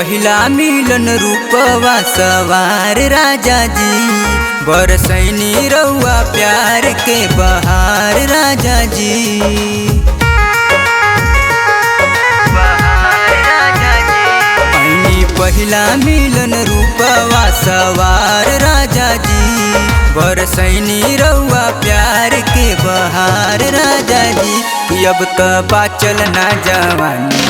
पहिला मिलन रूपवा सवार राजा जी, बरसैनी रउआ प्यार के बहार राजा जी। पहिला मिलन रूपवा सवार राजा जी, बरसैनी रउआ प्यार के बहार राजा जी। अब तो बाचल ना जवानी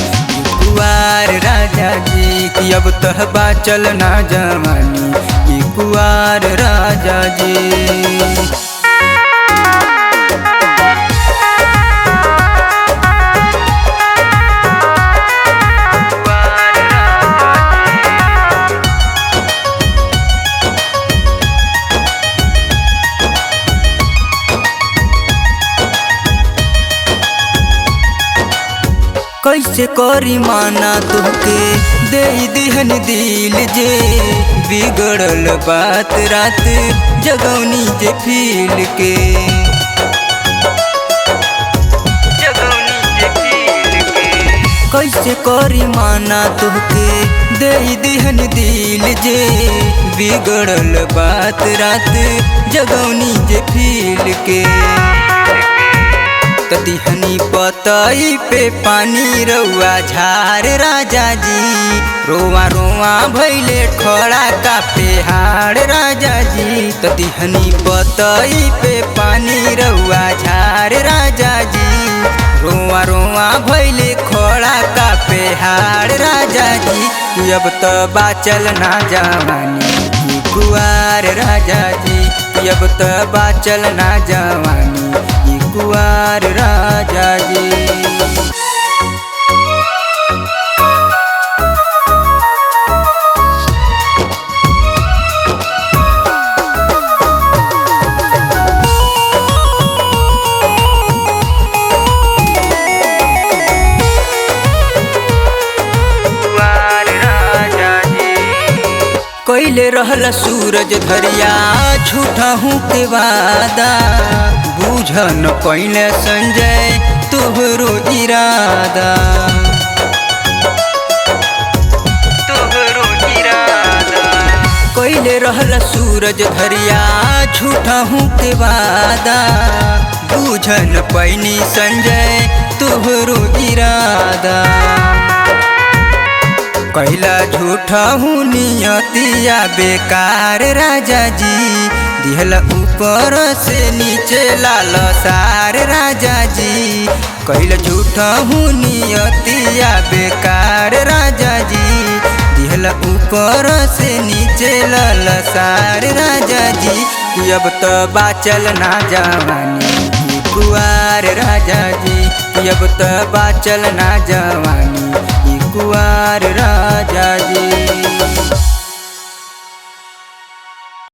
कुवार राजा जी, कि अब तो बाचल ना जवानी कुवार राजा जी। कैसे करी माना तुहके दे दिहन दिल जे, बिगड़ल बात रात जगौनी जे फील के। कैसे करी माना तुहके दे दिहन दिल जे, बिगड़ल बात रात जगौनी जे फील के। दिहनी पतई पे पानी रउआ झार राजा जी, रोआ रोआ भैले खड़ा का पेहाड़ राजा जी। दिहनी पतई पे पानी रउआ झार राजा जी, रोआ रोआ भैले खड़ा का पेहाड़ राजा जी। अब तो बाचल ना जवानी कुवार राजा जी, अब तो बाचल ना जवानी कुवार राजा जी। कैले रहला सूरज धरिया झूठा हूँ के वादा, बुझन कैले संजय तोहरो इरादा। कैले रहला सूरज धरिया झूठा हूँ के वादा, बुझन पैनी संजय तोहरो इरादा। कैला झूठा हूँ नियतिया बेकार राजा जी, दिहला ऊपर से नीचे लाल सार राजा जी। कैला झूठा हूँ नियतिया बेकार राजा जी, दिहला ऊपर से नीचे लाल सार राजा जी। अब तो बाचल ना जवानी कुवार राजा जी, अब तो बाचल ना जवानी कुवार राजा जी।